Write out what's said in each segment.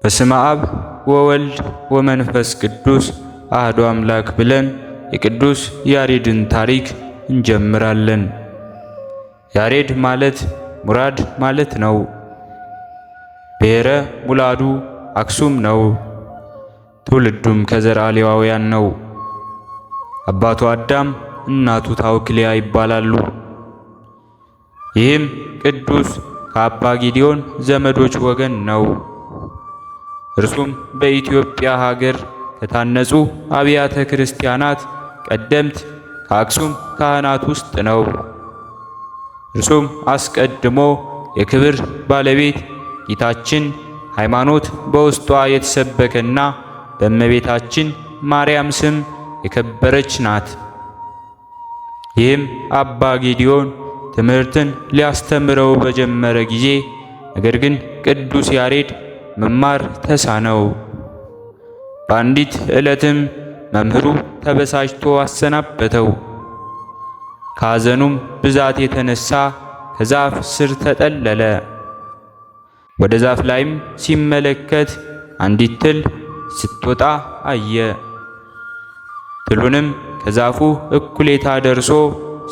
በስመ አብ ወወልድ ወመንፈስ ቅዱስ አሐዱ አምላክ ብለን የቅዱስ ያሬድን ታሪክ እንጀምራለን። ያሬድ ማለት ሙራድ ማለት ነው። ብሔረ ሙላዱ አክሱም ነው። ትውልዱም ከዘርአ ሌዋውያን ነው። አባቱ አዳም እናቱ ታውክልያ ይባላሉ። ይህም ቅዱስ ከአባ ጊዲዮን ዘመዶች ወገን ነው። እርሱም በኢትዮጵያ ሀገር ከታነጹ አብያተ ክርስቲያናት ቀደምት ከአክሱም ካህናት ውስጥ ነው። እርሱም አስቀድሞ የክብር ባለቤት ጌታችን ሃይማኖት በውስጧ የተሰበከና በእመቤታችን ማርያም ስም የከበረች ናት። ይህም አባ ጌዲዮን ትምህርትን ሊያስተምረው በጀመረ ጊዜ ነገር ግን ቅዱስ ያሬድ መማር ተሳነው። በአንዲት ዕለትም መምህሩ ተበሳጭቶ አሰናበተው። ከሐዘኑም ብዛት የተነሳ ከዛፍ ስር ተጠለለ። ወደ ዛፍ ላይም ሲመለከት አንዲት ትል ስትወጣ አየ። ትሉንም ከዛፉ እኩሌታ ደርሶ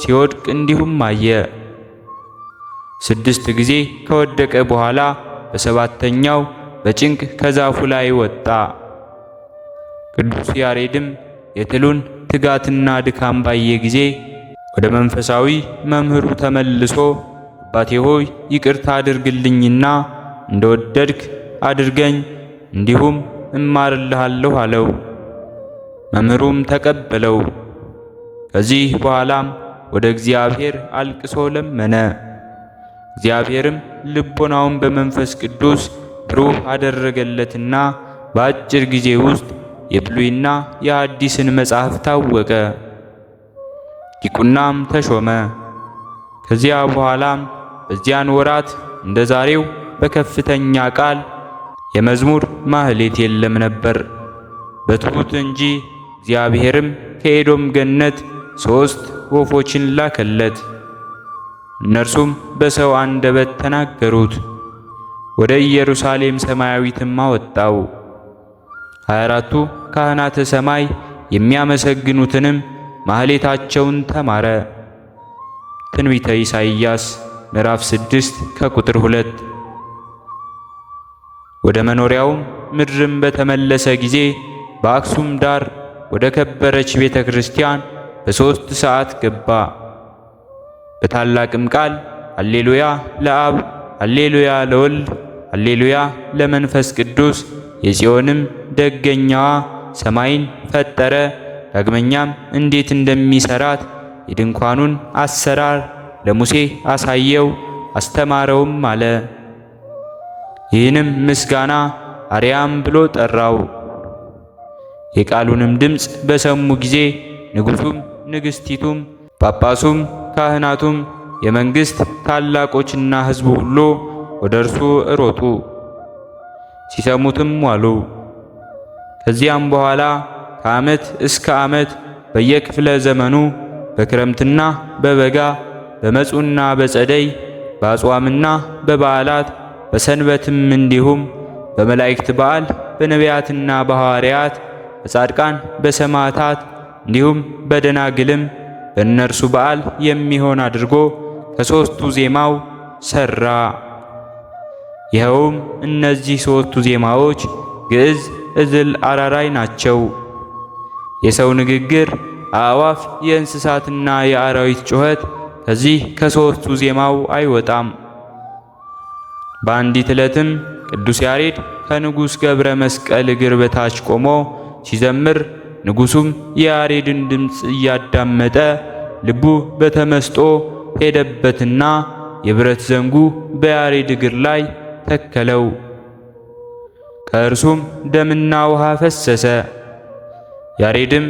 ሲወድቅ እንዲሁም አየ። 6 ጊዜ ከወደቀ በኋላ በሰባተኛው በጭንቅ ከዛፉ ላይ ወጣ። ቅዱስ ያሬድም የትሉን ትጋትና ድካም ባየ ጊዜ ወደ መንፈሳዊ መምህሩ ተመልሶ አባቴ ሆይ ይቅርታ አድርግልኝና እንደወደድክ አድርገኝ፣ እንዲሁም እማርልሃለሁ አለው። መምህሩም ተቀበለው። ከዚህ በኋላም ወደ እግዚአብሔር አልቅሶ ለመነ። እግዚአብሔርም ልቦናውን በመንፈስ ቅዱስ ብሩህ አደረገለትና በአጭር ጊዜ ውስጥ የብሉይና የሐዲስን መጽሐፍ ታወቀ። ዲቁናም ተሾመ። ከዚያ በኋላም በዚያን ወራት እንደ ዛሬው በከፍተኛ ቃል የመዝሙር ማህሌት የለም ነበር፣ በትሑት እንጂ። እግዚአብሔርም ከኤዶም ገነት 3 ወፎችን ላከለት። እነርሱም በሰው አንደበት ተናገሩት። ወደ ኢየሩሳሌም ሰማያዊትም አወጣው። 24ቱ ካህናተ ሰማይ የሚያመሰግኑትንም ማህሌታቸውን ተማረ። ትንቢተ ኢሳይያስ ምዕራፍ 6 ከቁጥር 2። ወደ መኖሪያውም ምድርም በተመለሰ ጊዜ በአክሱም ዳር ወደ ከበረች ቤተ ክርስቲያን በ3 ሰዓት ገባ። በታላቅም ቃል ሃሌሉያ ለአብ፣ ሃሌሉያ ለወልድ፣ ሃሌሉያ ለመንፈስ ቅዱስ፣ የጽዮንም ደገኛዋ ሰማይን ፈጠረ፣ ዳግመኛም እንዴት እንደሚሰራት የድንኳኑን አሰራር ለሙሴ አሳየው አስተማረውም አለ። ይህንም ምስጋና አርያም ብሎ ጠራው። የቃሉንም ድምፅ በሰሙ ጊዜ ንጉሡም ንግሥቲቱም ጳጳሱም ካህናቱም የመንግሥት ታላቆችና ሕዝቡ ሁሉ ወደ እርሱ ሮጡ፣ ሲሰሙትም ዋሉ። ከዚያም በኋላ ከዓመት እስከ ዓመት በየክፍለ ዘመኑ በክረምትና በበጋ በመጹና በጸደይ በአጽዋምና በበዓላት በሰንበትም እንዲሁም በመላእክት በዓል በነቢያትና በሐዋርያት በጻድቃን በሰማዕታት እንዲሁም በደናግልም በእነርሱ በዓል የሚሆን አድርጎ ከ3ቱ ዜማው ሠራ። ይኸውም እነዚህ 3ቱ ዜማዎች ግዕዝ፣ ዕዝል፣ አራራይ ናቸው። የሰው ንግግር፣ አእዋፍ፣ የእንስሳትና የአራዊት ጩኸት ከዚህ ከ3ቱ ዜማው አይወጣም። በአንዲት ዕለትም ቅዱስ ያሬድ ከንጉሥ ገብረ መስቀል እግር በታች ቆሞ ሲዘምር ንጉሡም የያሬድን ድምፅ እያዳመጠ ልቡ በተመስጦ ሄደበትና የብረት ዘንጉ በያሬድ እግር ላይ ተከለው። ከእርሱም ደምና ውሃ ፈሰሰ። ያሬድም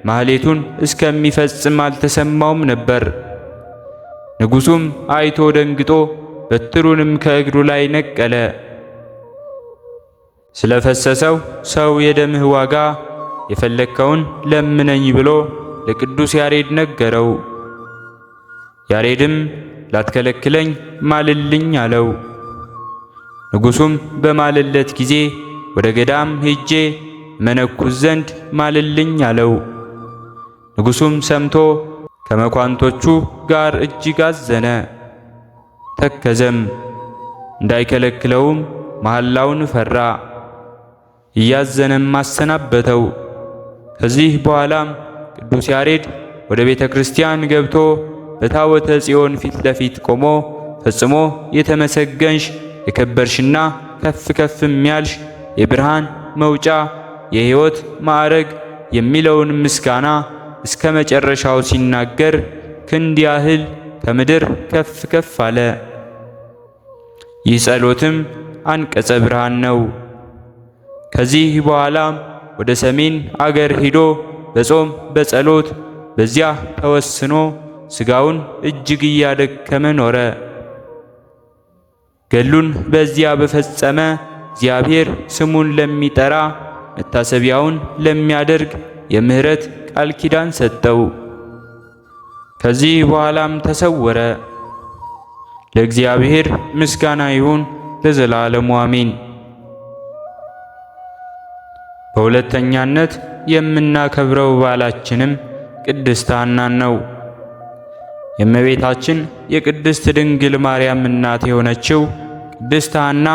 ማህሌቱን እስከሚፈጽም አልተሰማውም ነበር። ንጉሡም አይቶ ደንግጦ በትሩንም ከእግሩ ላይ ነቀለ። ስለፈሰሰው ሰው የደምህ ዋጋ የፈለግከውን ለምነኝ ብሎ ለቅዱስ ያሬድ ነገረው። ያሬድም ላትከለክለኝ ማልልኝ አለው። ንጉሡም በማለለት ጊዜ ወደ ገዳም ሄጄ መነኩስ ዘንድ ማልልኝ አለው። ንጉሡም ሰምቶ ከመኳንቶቹ ጋር እጅግ አዘነ፣ ተከዘም። እንዳይከለክለውም መሐላውን ፈራ። እያዘነም አሰናበተው። ከዚህ በኋላም ቅዱስ ያሬድ ወደ ቤተ ክርስቲያን ገብቶ በታቦተ ጽዮን ፊት ለፊት ቆሞ ፈጽሞ የተመሰገንሽ የከበርሽና ከፍ ከፍም ያልሽ የብርሃን መውጫ የሕይወት ማዕረግ የሚለውን ምስጋና እስከ መጨረሻው ሲናገር ክንድ ያህል ከምድር ከፍ ከፍ አለ። ይህ ጸሎትም አንቀጸ ብርሃን ነው። ከዚህ በኋላም ወደ ሰሜን አገር ሄዶ በጾም በጸሎት በዚያ ተወስኖ ሥጋውን እጅግ እያደከመ ኖረ። ገድሉን በዚያ በፈጸመ እግዚአብሔር ስሙን ለሚጠራ መታሰቢያውን ለሚያደርግ የምሕረት ቃል ኪዳን ሰጠው። ከዚህ በኋላም ተሰወረ። ለእግዚአብሔር ምስጋና ይሁን ለዘላለሙ አሜን። በሁለተኛነት የምናከብረው በዓላችንም ቅድስት ሐናን ነው። የእመቤታችን የቅድስት ድንግል ማርያም እናት የሆነችው ቅድስት ሐና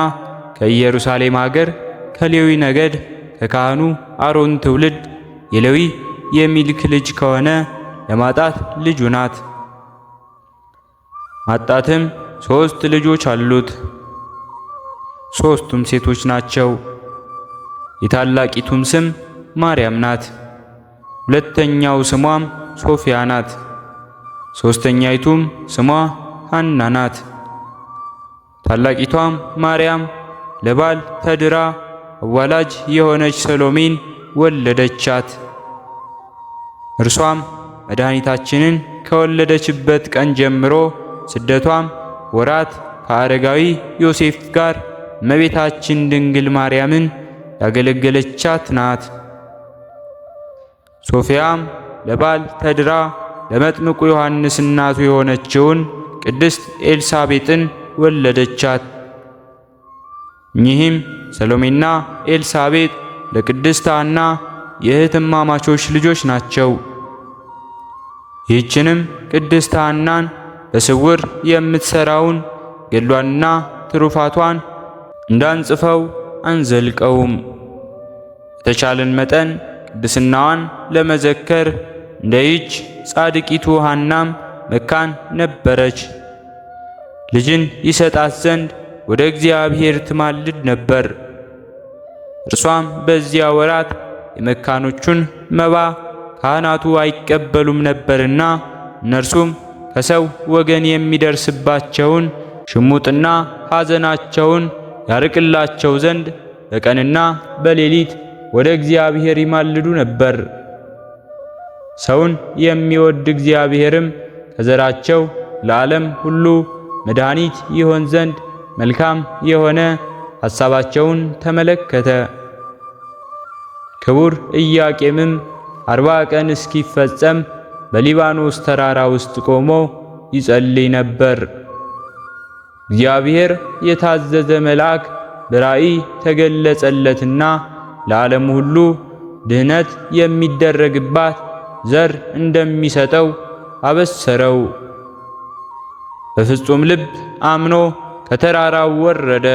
ከኢየሩሳሌም አገር ከሌዊ ነገድ ከካህኑ አሮን ትውልድ የሌዊ የሚልክ ልጅ ከሆነ ለማጣት ልጁ ናት። ማጣትም 3 ልጆች አሉት። 3ቱም ሴቶች ናቸው። የታላቂቱም ስም ማርያም ናት። ሁለተኛው ስሟም ሶፊያ ናት። ሶስተኛይቱም ስሟ ሐና ናት። ታላቂቷም ማርያም ለባል ተድራ አዋላጅ የሆነች ሰሎሜን ወለደቻት። እርሷም መድኃኒታችንን ከወለደችበት ቀን ጀምሮ ስደቷም ወራት ከአረጋዊ ዮሴፍ ጋር እመቤታችን ድንግል ማርያምን ያገለገለቻት ናት። ሶፊያም ለባል ተድራ ለመጥምቁ ዮሐንስ እናቱ የሆነችውን ቅድስት ኤልሳቤጥን ወለደቻት። እኚህም ሰሎሜና ኤልሳቤጥ ለቅድስት ሐና የእህትማማቾች ልጆች ናቸው። ይህችንም ቅድስት ሐናን በስውር የምትሰራውን ገድሏንና ትሩፋቷን እንዳንጽፈው አንዘልቀውም። የተቻለን መጠን ቅድስናዋን ለመዘከር እንደይች ጻድቂቱ ሐናም መካን ነበረች። ልጅን ይሰጣት ዘንድ ወደ እግዚአብሔር ትማልድ ነበር። እርሷም በዚያ ወራት የመካኖቹን መባ ካህናቱ አይቀበሉም ነበርና እነርሱም ከሰው ወገን የሚደርስባቸውን ሽሙጥና ሐዘናቸውን ያርቅላቸው ዘንድ በቀንና በሌሊት ወደ እግዚአብሔር ይማልዱ ነበር። ሰውን የሚወድ እግዚአብሔርም ከዘራቸው ለዓለም ሁሉ መድኃኒት ይሆን ዘንድ መልካም የሆነ ሐሳባቸውን ተመለከተ። ክቡር ኢያቄምም 40 ቀን እስኪፈጸም በሊባኖስ ተራራ ውስጥ ቆሞ ይጸልይ ነበር። እግዚአብሔር የታዘዘ መልአክ በራእይ ተገለጸለትና ለዓለም ሁሉ ድህነት የሚደረግባት ዘር እንደሚሰጠው አበሰረው። በፍጹም ልብ አምኖ ከተራራው ወረደ።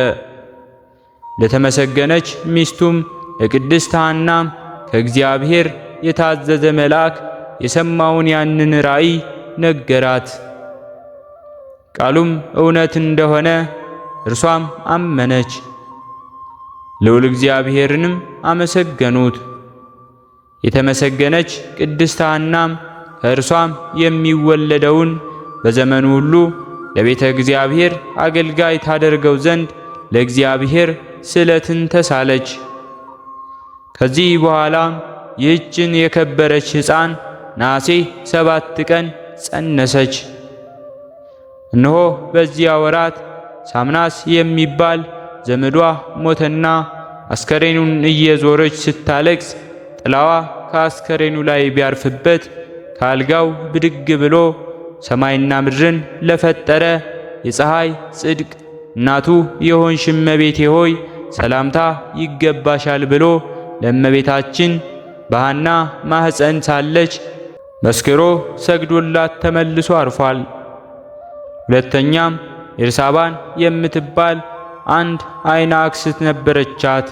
ለተመሰገነች ሚስቱም ለቅድስት ሐናም ከእግዚአብሔር የታዘዘ መልአክ የሰማውን ያንን ራእይ ነገራት። ቃሉም እውነት እንደሆነ እርሷም አመነች። ልዑል እግዚአብሔርንም አመሰገኑት። የተመሰገነች ቅድስት ሐናም ከእርሷም የሚወለደውን በዘመኑ ሁሉ ለቤተ እግዚአብሔር አገልጋይ ታደርገው ዘንድ ለእግዚአብሔር ስዕለትን ተሳለች። ከዚህ በኋላም ይህችን የከበረች ሕፃን ነሐሴ 7 ቀን ጸነሰች። እነሆ በዚያ ወራት ሳምናስ የሚባል ዘመዷ ሞተና አስከሬኑን እየዞረች ስታለቅስ ጥላዋ ከአስከሬኑ ላይ ቢያርፍበት ከአልጋው ብድግ ብሎ ሰማይና ምድርን ለፈጠረ የፀሐይ ጽድቅ እናቱ የሆንሽ እመቤቴ ሆይ ሰላምታ ይገባሻል ብሎ ለእመቤታችን በሐና ማኅፀን ሳለች መስክሮ ሰግዶላት ተመልሶ አርፏል። ሁለተኛም ኤልሳባን የምትባል አንድ አይነ አክስት ነበረቻት።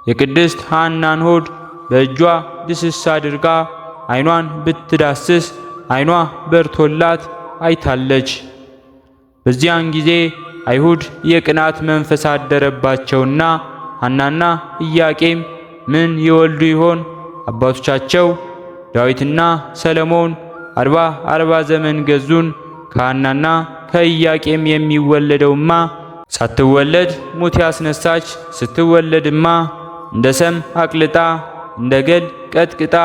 የቅድስት ሐናን ሆድ በእጇ ድስስ አድርጋ አይኗን ብትዳስስ አይኗ በርቶላት አይታለች። በዚያን ጊዜ አይሁድ የቅናት መንፈስ አደረባቸውና ሐናና ኢያቄም ምን ይወልዱ ይሆን? አባቶቻቸው ዳዊትና ሰለሞን 40 ዘመን ገዙን። ከሐናና ከኢያቄም የሚወለደውማ ሳትወለድ ሙት ያስነሳች፣ ስትወለድማ እንደ ሰም አቅልጣ እንደ ገል ቀጥቅጣ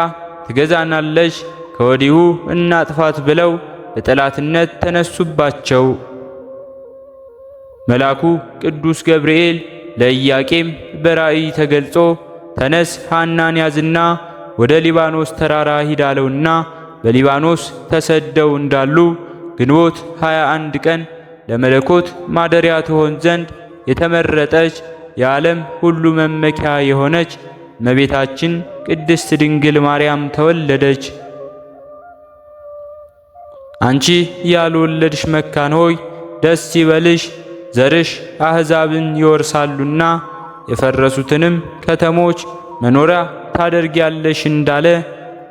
ትገዛናለች፣ ከወዲሁ እናጥፋት ብለው በጠላትነት ተነሱባቸው። መልአኩ ቅዱስ ገብርኤል ለኢያቄም በራእይ ተገልጾ ተነስ ሐናን ያዝና ወደ ሊባኖስ ተራራ ሂድ አለውና በሊባኖስ ተሰደው እንዳሉ ግንቦት 21 ቀን ለመለኮት ማደሪያ ትሆን ዘንድ የተመረጠች የዓለም ሁሉ መመኪያ የሆነች እመቤታችን ቅድስት ድንግል ማርያም ተወለደች። አንቺ ያልወለድሽ መካን ሆይ ደስ ይበልሽ፣ ዘርሽ አሕዛብን ይወርሳሉና የፈረሱትንም ከተሞች መኖሪያ ታደርጊያለሽ እንዳለ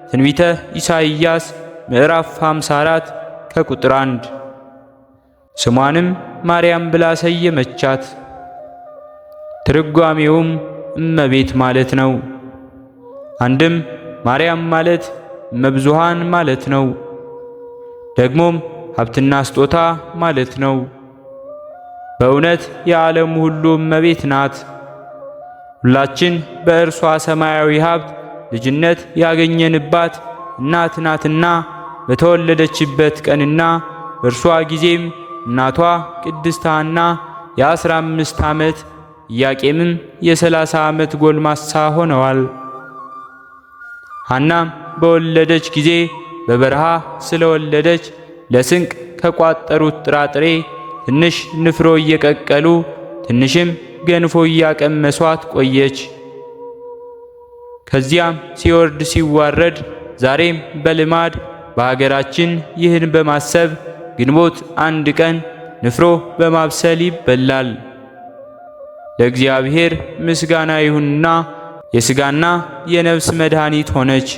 ትንቢተ ኢሳይያስ ምዕራፍ 54 ከቁጥር 1። ስሟንም ማርያም ብላ ሰየመቻት። ትርጓሜውም እመቤት ማለት ነው። አንድም ማርያም ማለት እመብዙሃን ማለት ነው። ደግሞም ሀብትና ስጦታ ማለት ነው። በእውነት የዓለሙ ሁሉ እመቤት ናት። ሁላችን በእርሷ ሰማያዊ ሀብት ልጅነት ያገኘንባት እናት ናትና በተወለደችበት ቀንና በእርሷ ጊዜም እናቷ ቅድስት ሐና የ15 ዓመት ኢያቄምም የ30 ዓመት ጎልማሳ ሆነዋል። ሐናም በወለደች ጊዜ በበረሃ ስለወለደች ለስንቅ ከቋጠሩት ጥራጥሬ ትንሽ ንፍሮ እየቀቀሉ ትንሽም ገንፎ እያቀመሷት ቆየች። ከዚያም ሲወርድ ሲዋረድ ዛሬም በልማድ በሀገራችን ይህን በማሰብ ግንቦት 1 ቀን ንፍሮ በማብሰል ይበላል። ለእግዚአብሔር ምስጋና ይሁንና የሥጋና የነፍስ መድኃኒት ሆነች።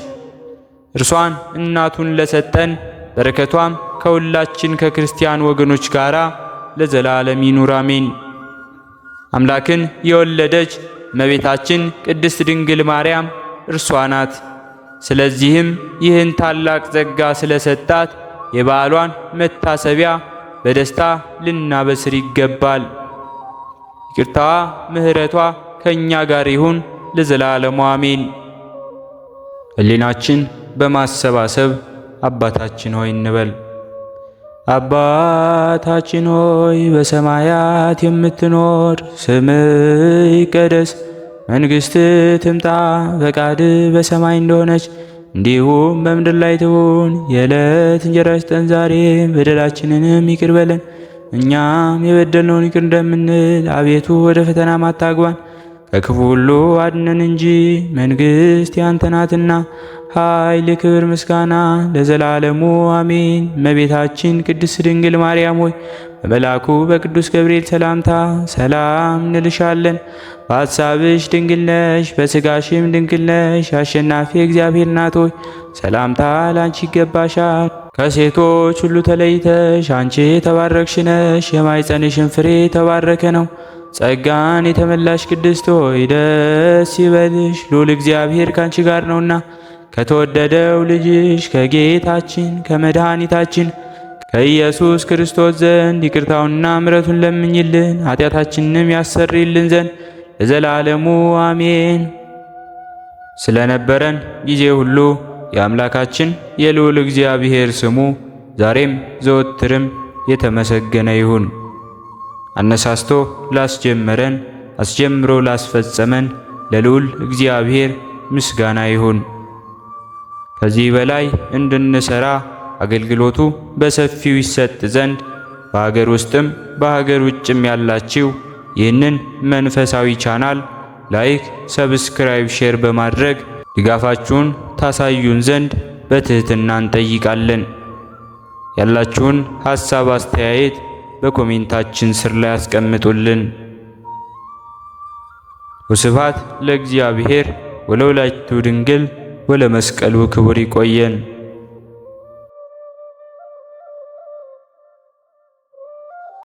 እርሷን እናቱን ለሰጠን በረከቷም ከሁላችን ከክርስቲያን ወገኖች ጋር ለዘላለም ይኑር አሜን። አምላክን የወለደች እመቤታችን ቅድስት ድንግል ማርያም እርሷ ናት። ስለዚህም ይህን ታላቅ ጸጋ ስለሰጣት የበዓሏን መታሰቢያ በደስታ ልናበስር ይገባል። ይቅርታዋ ምሕረቷ ከእኛ ጋር ይሁን ለዘላለሙ አሜን። ሕሊናችን በማሰባሰብ አባታችን ሆይ እንበል። አባታችን ሆይ በሰማያት የምትኖር፣ ስምህ ይቀደስ፣ መንግሥትህ ትምጣ፣ ፈቃድህ በሰማይ እንደሆነች እንዲሁም በምድር ላይ ትሁን። የዕለት እንጀራችንን ስጠን ዛሬ፣ በደላችንንም ይቅር በለን እኛም የበደልነውን ይቅር እንደምንል፣ አቤቱ ወደ ፈተናም አታግባን ከክፉ ሁሉ አድነን እንጂ መንግሥት ያንተ ናትና ኃይል፣ ክብር፣ ምስጋና ለዘላለሙ አሜን። እመቤታችን ቅድስት ድንግል ማርያም ሆይ በመልአኩ በቅዱስ ገብርኤል ሰላምታ ሰላም እንልሻለን። በሐሳብሽ ድንግል ነሽ፣ በሥጋሽም ድንግል ነሽ። አሸናፊ እግዚአብሔር እናት ሆይ ሰላምታ ላንቺ ይገባሻል። ከሴቶች ሁሉ ተለይተሽ አንቺ የተባረክሽ ነሽ፣ የማኅፀንሽን ፍሬ የተባረከ ነው። ጸጋን የተመላሽ ቅድስት ሆይ ደስ ይበልሽ፣ ልዑል እግዚአብሔር ካንቺ ጋር ነውና ከተወደደው ልጅሽ ከጌታችን ከመድኃኒታችን ከኢየሱስ ክርስቶስ ዘንድ ይቅርታውንና ምሕረቱን ለምኝልን ኃጢአታችንንም ያሰርይልን ዘንድ ለዘላለሙ አሜን። ስለነበረን ጊዜ ሁሉ የአምላካችን የልዑል እግዚአብሔር ስሙ ዛሬም ዘወትርም የተመሰገነ ይሁን። አነሳስቶ ላስጀመረን አስጀምሮ ላስፈጸመን ለልዑል እግዚአብሔር ምስጋና ይሁን። ከዚህ በላይ እንድንሰራ አገልግሎቱ በሰፊው ይሰጥ ዘንድ በሀገር ውስጥም በሀገር ውጭም ያላችሁ ይህንን መንፈሳዊ ቻናል ላይክ፣ ሰብስክራይብ፣ ሼር በማድረግ ድጋፋችሁን ታሳዩን ዘንድ በትህትና እንጠይቃለን። ያላችሁን ሐሳብ አስተያየት በኮሜንታችን ስር ላይ አስቀምጡልን። ወስብሐት ለእግዚአብሔር ወለወላዲቱ ድንግል ወለመስቀሉ ክቡር። ይቆየን።